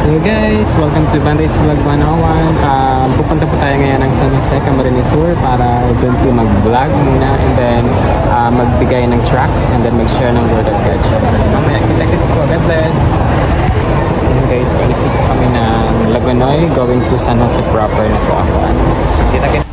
Hello guys! Welcome to Banday's Vlog 101. Pupunta po tayo ngayon ng San Jose, Camarines Sur para doon po mag-vlog muna and then magbigay ng tracks and then mag-share ng word of God. Mamaya kita-kits po. God bless! And guys, palis na po kami ng Lagonoy going to San Jose proper na po ako. Kita-kits!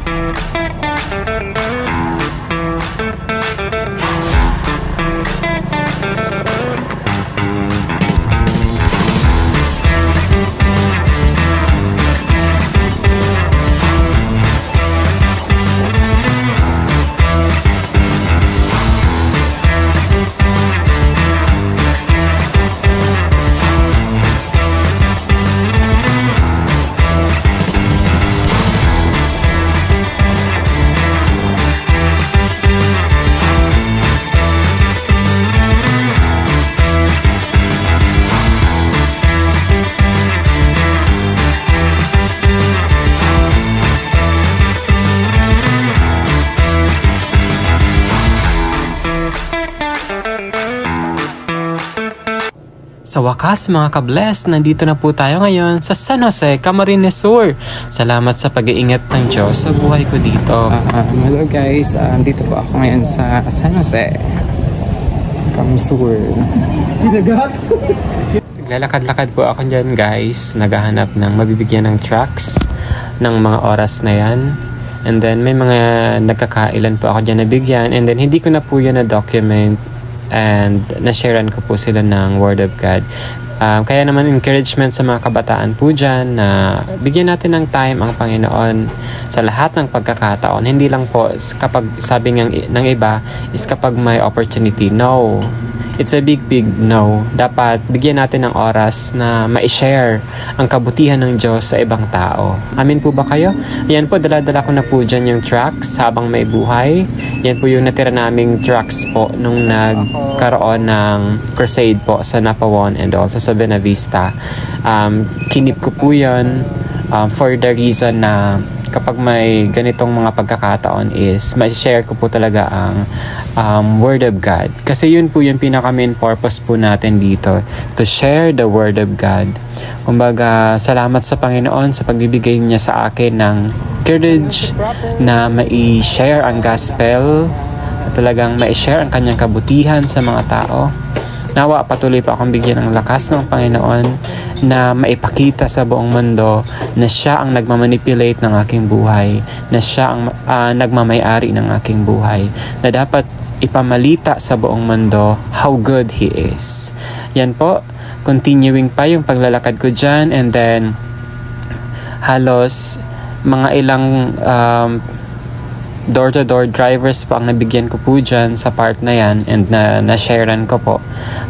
Sa wakas mga ka-bless, nandito na po tayo ngayon sa San Jose, Camarines Sur. Salamat sa pag-iingat ng Diyos sa buhay ko dito. Hello guys, dito po ako ngayon sa San Jose, Camarines Sur. Naglalakad-lakad po ako dyan guys, naghahanap ng mabibigyan ng tracks ng mga oras na yan. And then may mga nagkakailan po ako dyan nabigyan and then hindi ko na po yun na-document. And na-sharean ko po sila ng Word of God. Kaya naman encouragement sa mga kabataan po dyan na bigyan natin ng time ang Panginoon sa lahat ng pagkakataon. Hindi lang po kapag sabi ng iba is kapag may opportunity. No. It's a big no. Dapat bigyan natin ng oras na ma-share ang kabutihan ng Diyos sa ibang tao. Amin po ba kayo? Ayan po, dala-dala ko na po dyan yung tracks habang may buhay. Yan po yung natira naming tracks po nung nagkaroon ng crusade po sa Napawon and also sa Benavista. Kinip ko po yun for the reason na kapag may ganitong mga pagkakataon is ma-share ko po talaga ang Word of God. Kasi yun po yung pinaka-main purpose po natin dito, to share the Word of God. Kumbaga, salamat sa Panginoon sa pagbibigay niya sa akin ng courage na ma-share ang gospel at talagang ma-share ang kanyang kabutihan sa mga tao. Nawa, patuloy pa akong bigyan ng lakas ng Panginoon na maipakita sa buong mundo na siya ang nagmamanipulate ng aking buhay, na siya ang nagmamayari ng aking buhay, na dapat ipamalita sa buong mundo how good He is. Yan po, continuing pa yung paglalakad ko dyan and then halos mga ilang door-to-door drivers po ang nabigyan ko po dyan sa part na yan and na-sharean ko po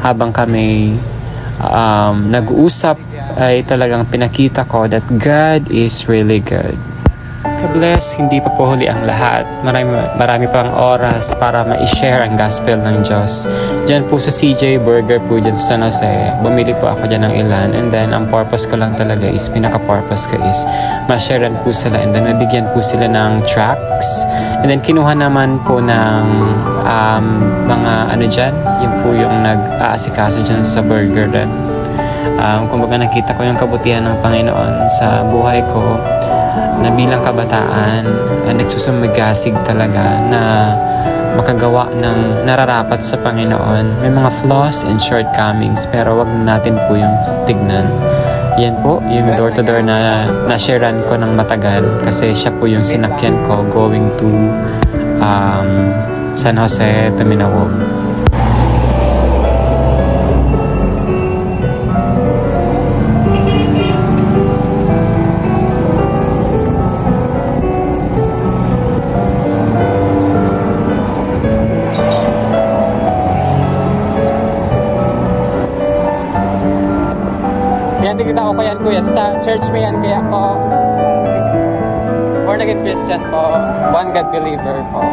habang kami nag-uusap ay talagang pinakita ko that God is really good. God-bless, hindi pa po huli ang lahat. Marami pang oras para ma-share ang gospel ng Diyos. Diyan po sa CJ Burger po dyan sa San Jose, bumili po ako dyan ng ilan and then ang purpose ko lang talaga is, pinaka-purpose ko is ma-sharean po sila and then mabigyan po sila ng tracks and then kinuha naman po ng mga ano dyan, yun po yung nag-aasikaso dyan sa burger din. Kumbaga nakita ko yung kabutihan ng Panginoon sa buhay ko na bilang kabataan nagsusumigasig talaga na makagawa ng nararapat sa Panginoon. May mga flaws and shortcomings pero wag natin po yung tignan. Yan po, yung door-to-door na na-sharean ko ng matagal kasi siya po yung sinakyan ko going to San Jose, Tuminawog. Yan, tigita ko yan kuya. Sa church mo yan kaya po. Born again Christian po. One God believer po.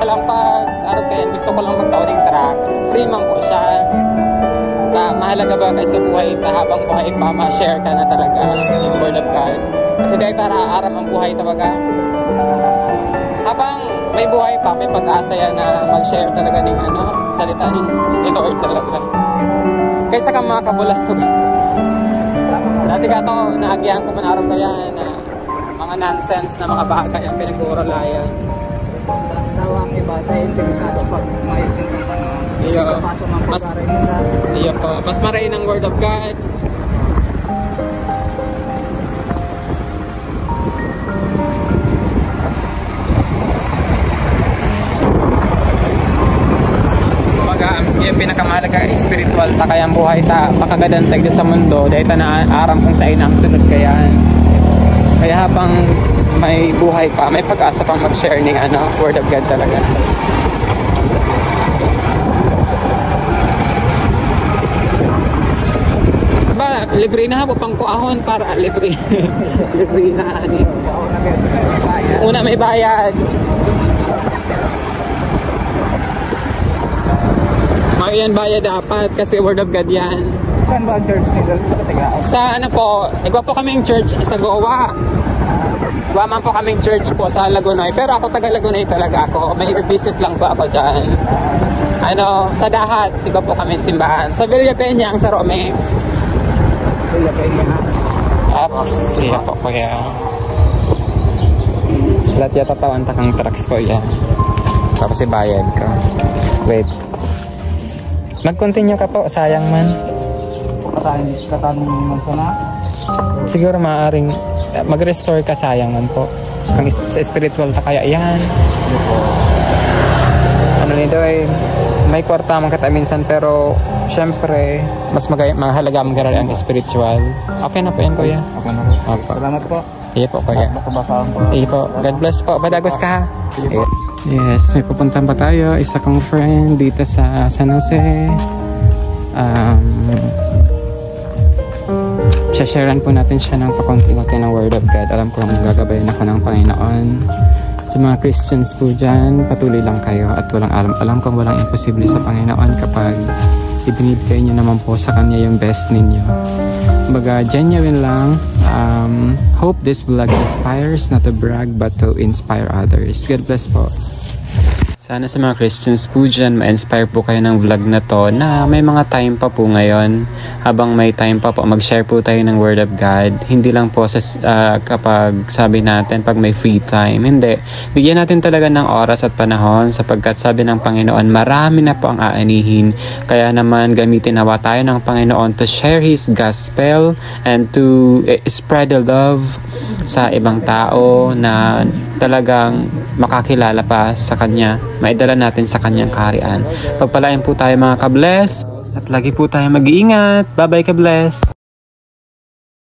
Alam pag kayan, gusto ko lang magtauning tracks. Free man po siya. Mahalaga ba kayo sa buhay na habang buhay pa ma-share ka na talaga yung Word of God. Kasi dahil para aram ang buhay talaga. Habang may buhay pa, may pag-asa yan na mag-share talaga ng salita ni Lord talaga. Kaysa kang mga kabulas to. Dati tigato, naagihan ko man araw kaya na mga nonsense na mga bagay ang pinag-uuralayan. Daw ang iba tayo interesado pag maisin kang iyo, mas maray ng Word of God. Yung pinakamahalaga spiritual ta kayang buhay ta pakagadantag sa mundo dahil ta na aram kung sa inang sunod kayan. Kaya habang may buhay pa, may pag-asa pang mag-share ng Word of God talaga. Ba, libre na po pang kuahon para libre. Libre na una may bayad. Yan bayad dapat kasi Word of God yan. Saan ba ang church nila? Sa po, igwa po kaming church sa Goa. Igwa man po kaming church po sa Lagunoy. Pero ako taga Lagunoy talaga ako. May i-visit lang po ako dyan. Sa Dahat, igwa po kaming simbahan. Sa Villa Peña, ang sa Rome. Villa Peña. Siya po kuya. Lahat yata tawan takang trucks ko yan. Tapos ibayad ka. Wait. Mag-continue ka po, sayang man. Katanong man sana. Siguro maaaring mag-restore ka, sayang man po. Kung sa spiritual ta kaya yan. Nito ay may kwarta man kita minsan pero syempre mas mahalaga mag-aral ang spiritual. Okay na po yan kuya. Okay na po. Salamat po. Iya po kuya. Basa-basahan po. Iya po. God bless po. Badagos ka ha. Yes, may pupuntahan pa tayo. Isa kong friend dito sa San Jose. Sharean po natin siya ng pakunti-kunti ng Word of God. Alam ko gagabayan ako ng Panginoon. Sa mga Christians po dyan, patuloy lang kayo at walang alam kong walang imposible sa Panginoon kapag ibinibigay niyo naman po sa Kanya yung best ninyo. Kumbaga, genuine lang. Hope this vlog inspires, not to brag, but to inspire others. God bless po. Sana sa mga Christians po dyan, ma-inspire po kayo ng vlog na to na may mga time pa po ngayon. Habang may time pa po, mag-share po tayo ng Word of God. Hindi lang po sa, kapag sabi natin, pag may free time. Hindi. Bigyan natin talaga ng oras at panahon sapagkat sabi ng Panginoon, marami na po ang aanihin. Kaya naman gamitin nawa tayo ng Panginoon to share His Gospel and to spread the love sa ibang tao na talagang makakilala pa sa Kanya. Maidala natin sa Kanyang kaharian. Pagpalain po tayo mga ka-bless at lagi po tayo mag-iingat. Bye-bye ka-bless.